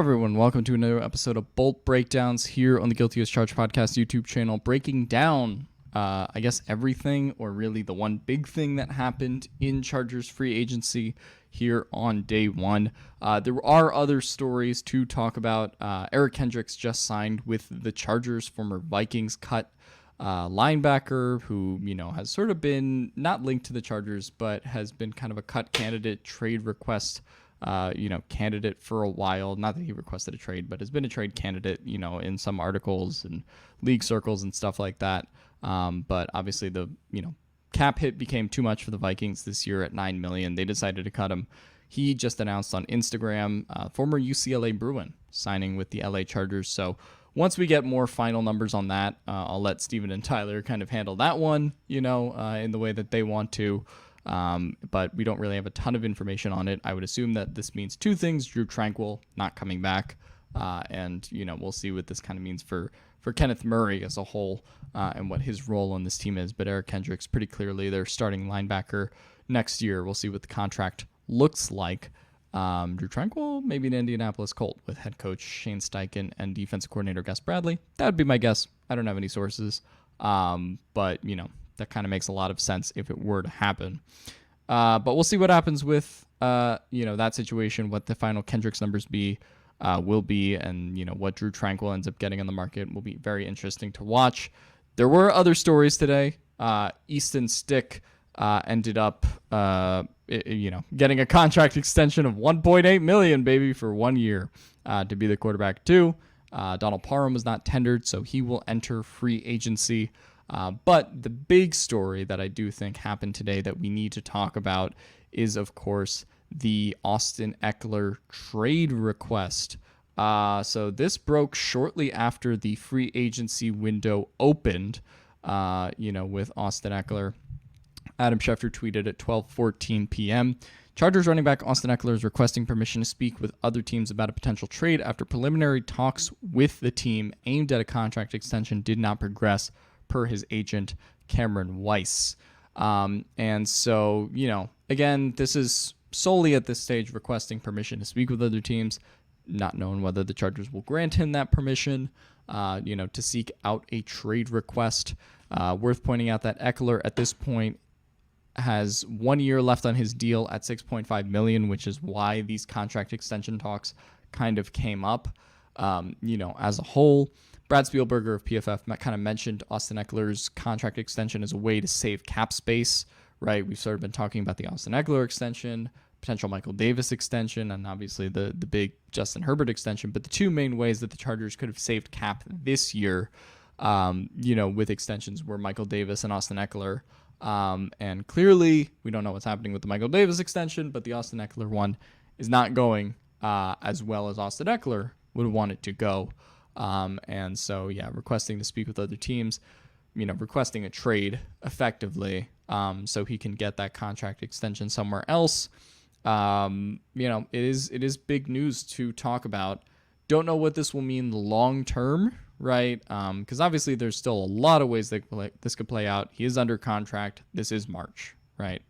everyone, welcome to another episode of Bolt Breakdowns here on the Guilty as Charged podcast YouTube channel, breaking down, I guess, everything, or really the one big thing that happened in Chargers free agency here on day one. There are other stories to talk about. Eric Kendricks just signed with the Chargers, former Vikings cut linebacker who, has sort of been not linked to the Chargers, but has been kind of a cut candidate, trade request candidate for a while. Not that he requested a trade, but has been a trade candidate, in some articles and league circles and stuff like that. But obviously the, cap hit became too much for the Vikings this year at $9 million. They decided to cut him. He just announced on Instagram, former UCLA Bruin signing with the LA Chargers. So once we get more final numbers on that, I'll let Steven and Tyler kind of handle that one, in the way that they want to. But we don't really have a ton of information on it. I would assume that this means two things: Drew Tranquill not coming back, and we'll see what this kind of means for Kenneth Murray as a whole, and what his role on this team is. But Eric Kendricks, pretty clearly their starting linebacker next year. We'll see what the contract looks like. Drew Tranquill, maybe an Indianapolis Colt with head coach Shane Steichen and defensive coordinator Gus Bradley. That would be my guess. I don't have any sources, but that kind of makes a lot of sense if it were to happen. But we'll see what happens with, that situation, what the final Kendricks numbers will be, and, what Drew Tranquill ends up getting on the market will be very interesting to watch. There were other stories today. Easton Stick ended up, getting a contract extension of $1.8 million, baby, for 1 year to be the quarterback too. Donald Parham was not tendered, so he will enter free agency. But the big story that I do think happened today that we need to talk about is, of course, the Austin Ekeler trade request. So this broke shortly after the free agency window opened, with Austin Ekeler. Adam Schefter tweeted at 12:14 p.m. Chargers running back Austin Ekeler is requesting permission to speak with other teams about a potential trade after preliminary talks with the team aimed at a contract extension did not progress, per his agent, Cameron Weiss. And so, again, this is solely at this stage requesting permission to speak with other teams, not knowing whether the Chargers will grant him that permission, to seek out a trade request. Worth pointing out that Ekeler at this point has 1 year left on his deal at $6.5 million, which is why these contract extension talks kind of came up, as a whole. Brad Spielberger of PFF kind of mentioned Austin Ekeler's contract extension as a way to save cap space, right? We've sort of been talking about the Austin Ekeler extension, potential Michael Davis extension, and obviously the big Justin Herbert extension. But the two main ways that the Chargers could have saved cap this year, with extensions were Michael Davis and Austin Ekeler. And clearly, we don't know what's happening with the Michael Davis extension, but the Austin Ekeler one is not going as well as Austin Ekeler would want it to go. And so, requesting to speak with other teams, requesting a trade effectively, so he can get that contract extension somewhere else. It is big news to talk about. Don't know what this will mean long term, right? Because obviously there's still a lot of ways that this could play out. He is under contract. This is March, right?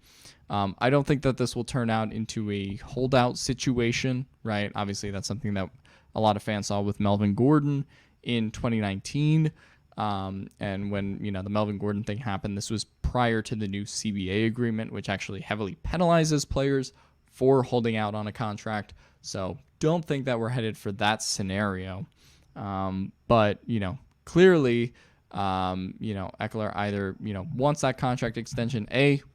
I don't think that this will turn out into a holdout situation, right? Obviously that's something that a lot of fans saw with Melvin Gordon in 2019. And when, the Melvin Gordon thing happened, this was prior to the new CBA agreement, which actually heavily penalizes players for holding out on a contract. So don't think that we're headed for that scenario. But, clearly, Ekeler either, wants that contract extension,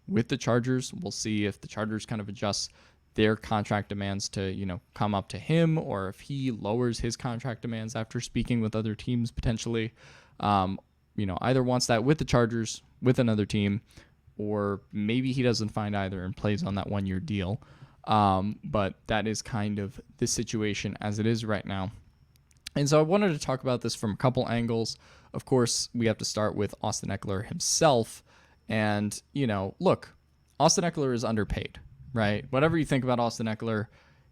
with the Chargers. We'll see if the Chargers kind of adjust their contract demands to, come up to him, or if he lowers his contract demands after speaking with other teams potentially. Either wants that with the Chargers, with another team, or maybe he doesn't find either and plays on that 1 year deal. But that is kind of the situation as it is right now. And so I wanted to talk about this from a couple angles. Of course, we have to start with Austin Ekeler himself. And, look, Austin Ekeler is underpaid, right? Whatever you think about Austin Ekeler,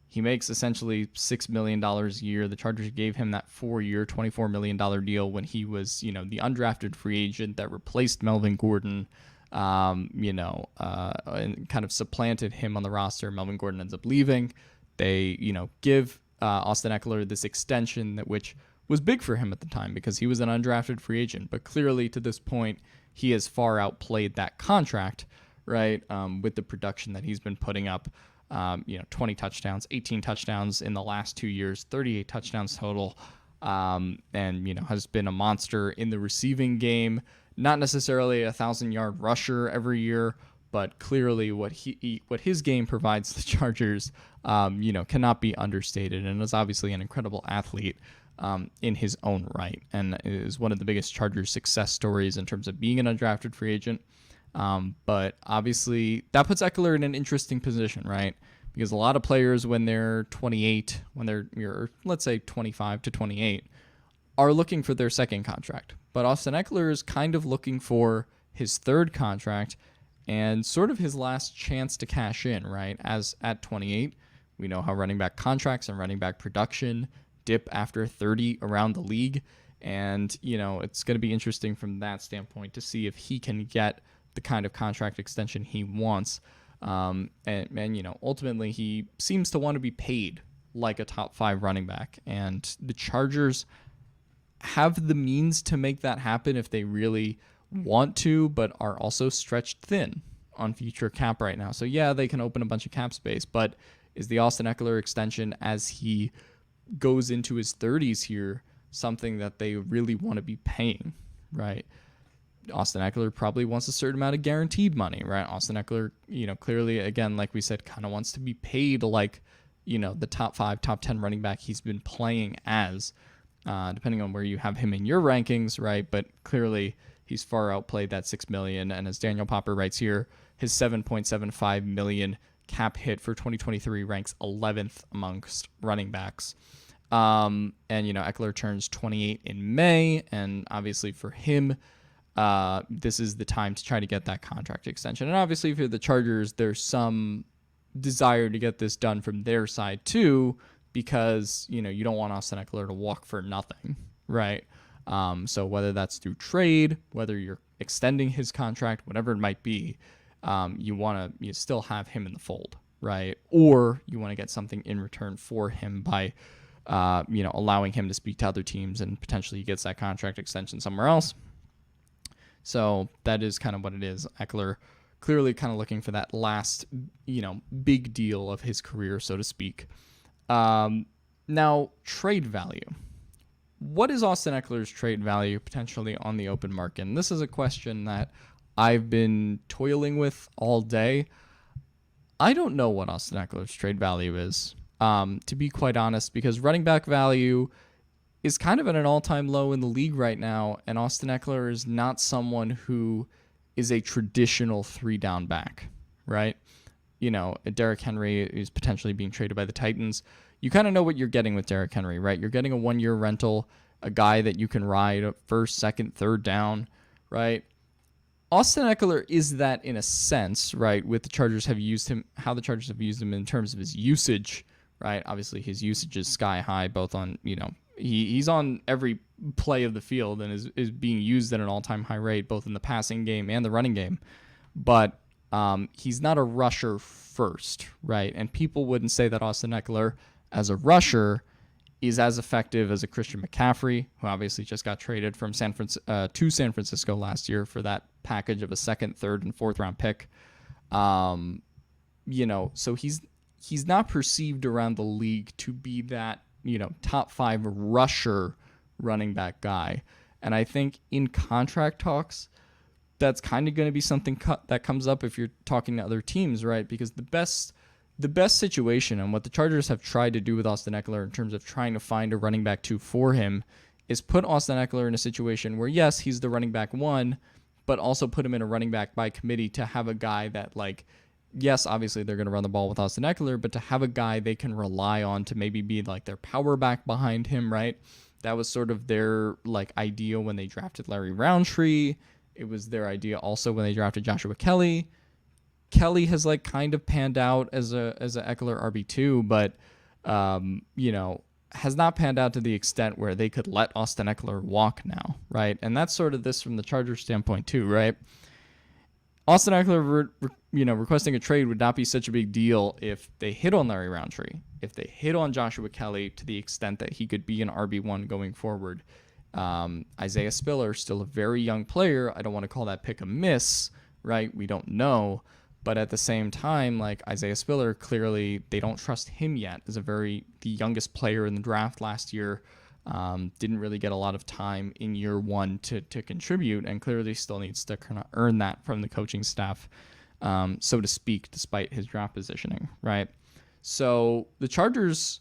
he makes essentially $6 million a year. The Chargers gave him that 4-year, $24 million deal when he was, the undrafted free agent that replaced Melvin Gordon, and kind of supplanted him on the roster. Melvin Gordon ends up leaving. They, give Austin Ekeler this extension which was big for him at the time because he was an undrafted free agent. But clearly to this point, he has far outplayed that contract, right, with the production that he's been putting up. 20 touchdowns, 18 touchdowns in the last 2 years, 38 touchdowns total, and, has been a monster in the receiving game. Not necessarily a 1,000-yard rusher every year, but clearly what his game provides the Chargers, cannot be understated, and is obviously an incredible athlete in his own right, and is one of the biggest Chargers success stories in terms of being an undrafted free agent. But obviously that puts Ekeler in an interesting position, right? Because a lot of players, when they're 28, let's say 25 to 28, are looking for their second contract. But Austin Ekeler is kind of looking for his third contract and sort of his last chance to cash in, right? As at 28, we know how running back contracts and running back production dip after 30 around the league. And, it's going to be interesting from that standpoint to see if he can get the kind of contract extension he wants. Ultimately he seems to want to be paid like a top 5 running back. And the Chargers have the means to make that happen if they really want to, but are also stretched thin on future cap right now. So yeah, they can open a bunch of cap space, but is the Austin Ekeler extension as he goes into his 30s here something that they really want to be paying, right? Austin Ekeler probably wants a certain amount of guaranteed money, right? Austin Ekeler, clearly, again, like we said, kind of wants to be paid like, the top 5, top 10 running back he's been playing as, depending on where you have him in your rankings, right? But clearly he's far outplayed that $6 million. And as Daniel Popper writes here, his $7.75 million cap hit for 2023 ranks 11th amongst running backs. Ekeler turns 28 in May, and obviously for him, this is the time to try to get that contract extension. And obviously for the Chargers, there's some desire to get this done from their side too, because, you don't want Austin Ekeler to walk for nothing, right? So whether that's through trade, whether you're extending his contract, whatever it might be, you still have him in the fold, right? Or you want to get something in return for him by, allowing him to speak to other teams, and potentially he gets that contract extension somewhere else. So that is kind of what it is. Ekeler clearly kind of looking for that last, big deal of his career, so to speak. Now, trade value. What is Austin Ekeler's trade value potentially on the open market? And this is a question that I've been toiling with all day. I don't know what Austin Ekeler's trade value is, to be quite honest, because running back value is kind of at an all-time low in the league right now, and Austin Ekeler is not someone who is a traditional 3-down back, right? Derrick Henry is potentially being traded by the Titans. You kind of know what you're getting with Derrick Henry, right? You're getting a 1-year rental, a guy that you can ride first, second, third down, right? Austin Ekeler is that in a sense, right? With the Chargers have used him, how the Chargers have used him in terms of his usage, right? Obviously, his usage is sky high, both on, he's on every play of the field and is being used at an all-time high rate, both in the passing game and the running game. But he's not a rusher first, right? And people wouldn't say that Austin Ekeler, as a rusher, is as effective as a Christian McCaffrey, who obviously just got traded from to San Francisco last year for that package of a second, third, and fourth round pick. So he's not perceived around the league to be that, top 5 rusher running back guy. And I think in contract talks, that's kind of going to be something that comes up if you're talking to other teams, right? Because the best situation, and what the Chargers have tried to do with Austin Ekeler in terms of trying to find a running back 2 for him, is put Austin Ekeler in a situation where, yes, he's the running back 1, but also put him in a running back by committee to have a guy that, yes, obviously they're going to run the ball with Austin Ekeler, but to have a guy they can rely on to maybe be their power back behind him, right? That was sort of their idea when they drafted Larry Roundtree. It was their idea also when they drafted Joshua Kelly. Kelly has kind of panned out as a Ekeler RB2, but has not panned out to the extent where they could let Austin Ekeler walk now, right? And that's sort of this from the Chargers standpoint too, right? Austin Ekeler, requesting a trade would not be such a big deal if they hit on Larry Roundtree, if they hit on Joshua Kelly to the extent that he could be an RB1 going forward. Isaiah Spiller, still a very young player. I don't want to call that pick a miss, right? We don't know. But at the same time, like Isaiah Spiller, clearly they don't trust him yet as the youngest player in the draft last year. Didn't really get a lot of time in year one to contribute, and clearly still needs to kind of earn that from the coaching staff, so to speak, despite his draft positioning, right? So the Chargers,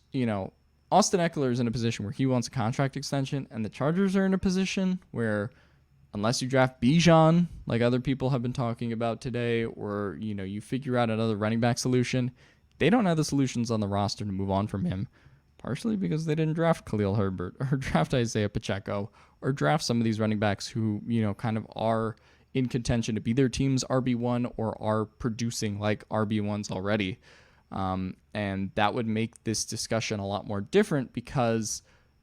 Austin Ekeler is in a position where he wants a contract extension, and the Chargers are in a position where unless you draft Bijan, like other people have been talking about today, or, you figure out another running back solution, they don't have the solutions on the roster to move on from him, partially because they didn't draft Khalil Herbert or draft Isaiah Pacheco or draft some of these running backs who, kind of are in contention to be their team's RB1 or are producing like RB1s already. And that would make this discussion a lot more different because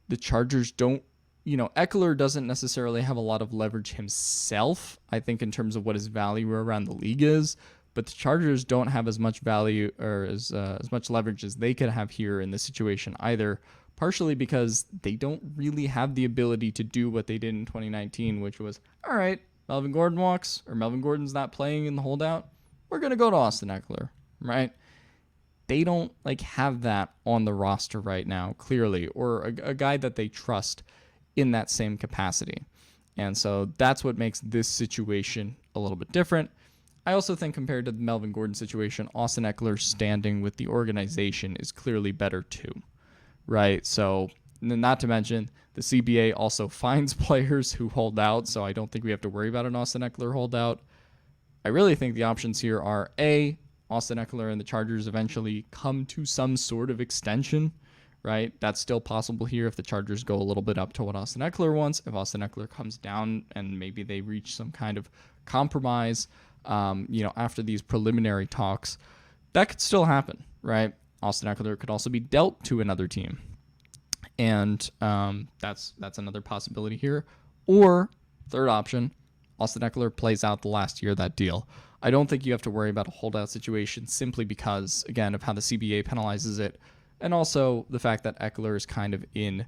the Chargers don't, Ekeler doesn't necessarily have a lot of leverage himself, I think, in terms of what his value around the league is, but the Chargers don't have as much value or as much leverage as they could have here in this situation either, partially because they don't really have the ability to do what they did in 2019, which was, all right, Melvin Gordon's not playing in the holdout, we're going to go to Austin Ekeler, right? They don't have that on the roster right now, clearly, or a guy that they trust in that same capacity. And so that's what makes this situation a little bit different. I also think compared to the Melvin Gordon situation, Austin Ekeler's standing with the organization is clearly better too, right? So not to mention the CBA also finds players who hold out, so I don't think we have to worry about an Austin Ekeler holdout. I really think the options here are A, Austin Ekeler and the Chargers eventually come to some sort of extension, right? That's still possible here if the Chargers go a little bit up to what Austin Ekeler wants. If Austin Ekeler comes down and maybe they reach some kind of compromise, after these preliminary talks, that could still happen, right? Austin Ekeler could also be dealt to another team. And that's another possibility here. Or, third option, Austin Ekeler plays out the last year of that deal. I don't think you have to worry about a holdout situation simply because, again, of how the CBA penalizes it, and also the fact that Ekeler is kind of in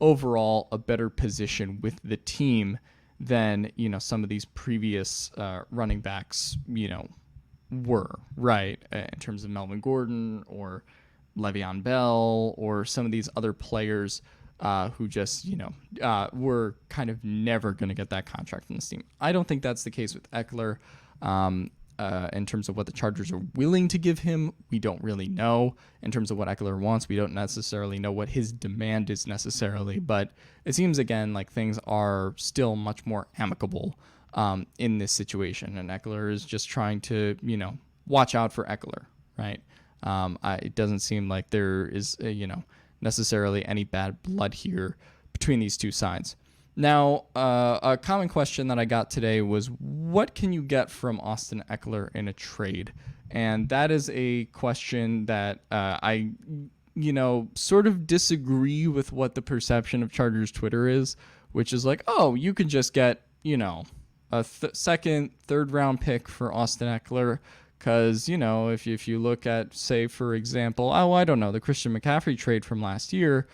overall a better position with the team than, some of these previous running backs, were, right? In terms of Melvin Gordon or Le'Veon Bell or some of these other players who just, were kind of never going to get that contract in this team. I don't think that's the case with Ekeler. In terms of what the Chargers are willing to give him, we don't really know. In terms of what Ekeler wants, we don't necessarily know what his demand is necessarily. But it seems, again, like things are still much more amicable in this situation. And Ekeler is just trying to, watch out for Ekeler, right? It doesn't seem like there is, necessarily any bad blood here between these two sides. Now, a common question that I got today was, what can you get from Austin Ekeler in a trade? And that is a question that I sort of disagree with what the perception of Chargers Twitter is, which is like, oh, you could just get, a second, third round pick for Austin Ekeler. Because, if you look at, say, for example, the Christian McCaffrey trade from last year,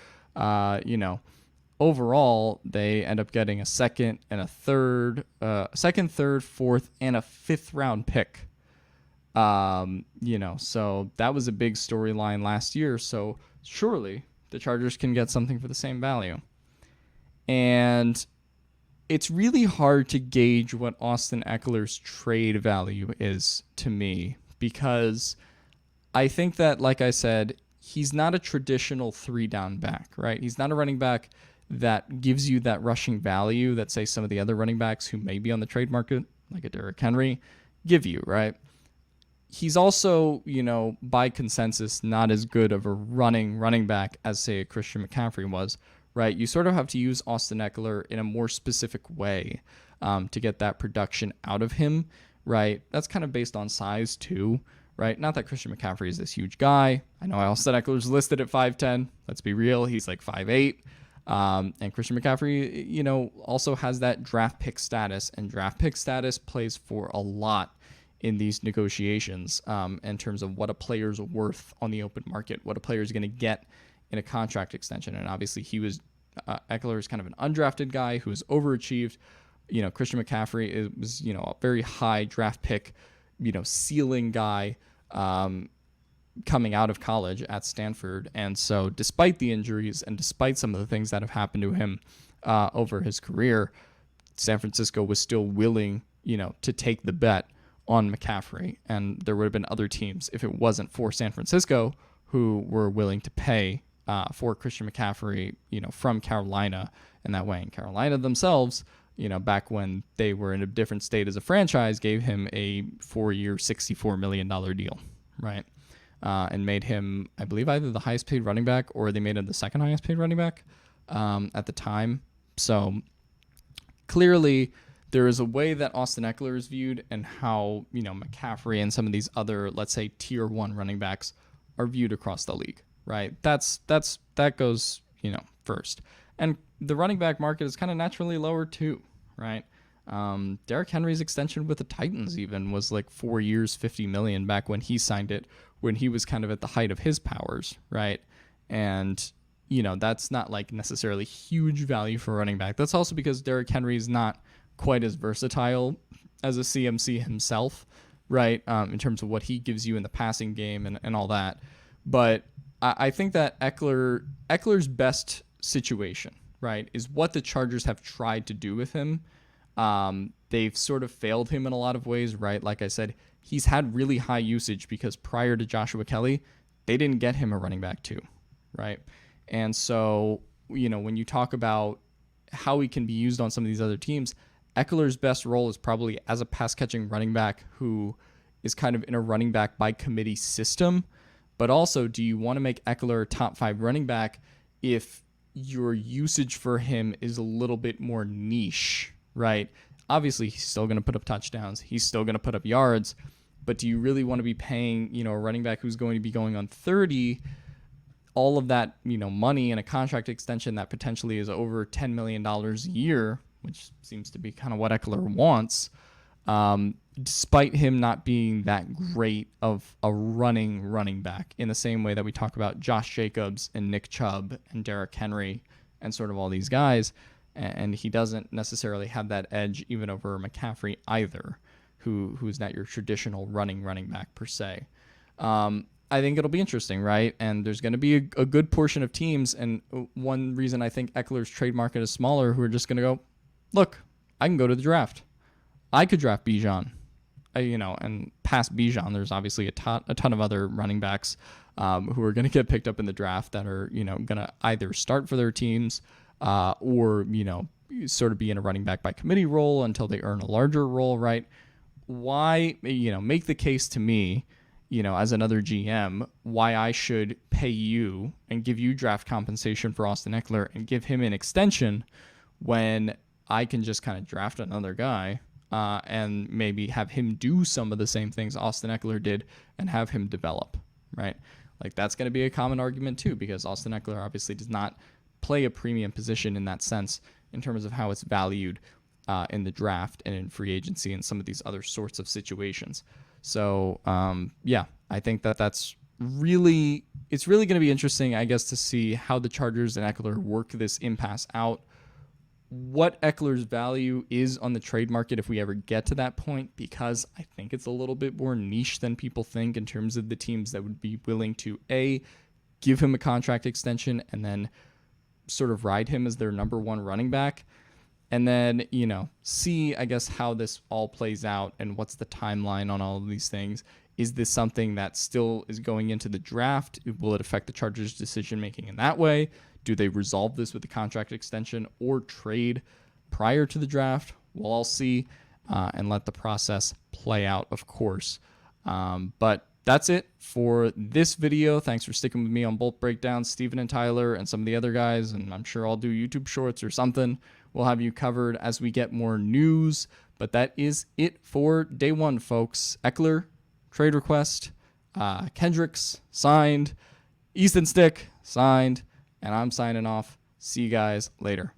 overall, they end up getting a second, third, fourth, and a fifth round pick. So that was a big storyline last year. So surely the Chargers can get something for the same value. And it's really hard to gauge what Austin Ekeler's trade value is to me, because I think that, like I said, he's not a traditional 3-down back, right? He's not a running back that gives you that rushing value that, say, some of the other running backs who may be on the trade market, like a Derrick Henry, give you, right? He's also, by consensus, not as good of a running back as, say, a Christian McCaffrey was, right? You sort of have to use Austin Ekeler in a more specific way to get that production out of him, right? That's kind of based on size too, right? Not that Christian McCaffrey is this huge guy. I know Austin Ekeler's listed at 5'10". Let's be real. He's like 5'8". And Christian McCaffrey, also has that draft pick status, and draft pick status plays for a lot in these negotiations in terms of what a player's worth on the open market, what a player is going to get in a contract extension. And obviously Ekeler is kind of an undrafted guy who has overachieved. Christian McCaffrey was, a very high draft pick, ceiling guy coming out of college at Stanford. And so despite the injuries and despite some of the things that have happened to him over his career, San Francisco was still willing, to take the bet on McCaffrey. And there would have been other teams, if it wasn't for San Francisco, who were willing to pay for Christian McCaffrey, from Carolina in that way. And Carolina themselves, back when they were in a different state as a franchise, gave him a 4-year, $64 million deal, right? And made him, I believe, either the highest paid running back or they made him the second highest paid running back at the time. So clearly there is a way that Austin Ekeler is viewed and how, McCaffrey and some of these other, let's say, tier 1 running backs are viewed across the league, right? That goes, first. And the running back market is kind of naturally lower too, right? Derrick Henry's extension with the Titans even was like 4 years, $50 million back when he signed it, when he was kind of at the height of his powers, right? And, that's not like necessarily huge value for a running back. That's also because Derrick Henry is not quite as versatile as a CMC himself, right? In terms of what he gives you in the passing game and all that. But I think that Ekeler's best situation, right, is what the Chargers have tried to do with him. They've sort of failed him in a lot of ways, right? Like I said, he's had really high usage because prior to Joshua Kelly, they didn't get him a running back too, right? And so, when you talk about how he can be used on some of these other teams, Ekeler's best role is probably as a pass-catching running back who is kind of in a running back by committee system. But also, do you want to make Ekeler a top 5 running back if your usage for him is a little bit more niche, right? Obviously, he's still going to put up touchdowns. He's still going to put up yards. But do you really want to be paying, a running back who's going to be going on 30, all of that, money and a contract extension that potentially is over $10 million a year, which seems to be kind of what Ekeler wants, despite him not being that great of a running back in the same way that we talk about Josh Jacobs and Nick Chubb and Derrick Henry and sort of all these guys. And he doesn't necessarily have that edge even over McCaffrey either, who's not your traditional running back per se. I think it'll be interesting, right? And there's going to be a good portion of teams, and one reason I think Ekeler's trade market is smaller, who are just going to go, look, I can go to the draft. I could draft Bijan, and past Bijan, there's obviously a ton of other running backs who are going to get picked up in the draft that are, going to either start for their teams or, sort of be in a running back by committee role until they earn a larger role, right? Why, make the case to me, as another GM, why I should pay you and give you draft compensation for Austin Ekeler and give him an extension when I can just kind of draft another guy and maybe have him do some of the same things Austin Ekeler did and have him develop, right? Like that's going to be a common argument too, because Austin Ekeler obviously does not play a premium position in that sense in terms of how it's valued in the draft and in free agency and some of these other sorts of situations. So, I think it's really going to be interesting, I guess, to see how the Chargers and Ekeler work this impasse out, what Ekeler's value is on the trade market if we ever get to that point, because I think it's a little bit more niche than people think in terms of the teams that would be willing to, A, give him a contract extension and then sort of ride him as their number 1 running back. And then, see, I guess, how this all plays out and what's the timeline on all of these things. Is this something that still is going into the draft? Will it affect the Chargers' decision-making in that way? Do they resolve this with the contract extension or trade prior to the draft? We'll all see and let the process play out, of course. But that's it for this video. Thanks for sticking with me on Bolt Breakdowns. Steven and Tyler and some of the other guys, and I'm sure I'll do YouTube shorts or something. We'll have you covered as we get more news. But that is it for day 1, folks. Ekeler, trade request. Kendricks, signed. Easton Stick, signed. And I'm signing off. See you guys later.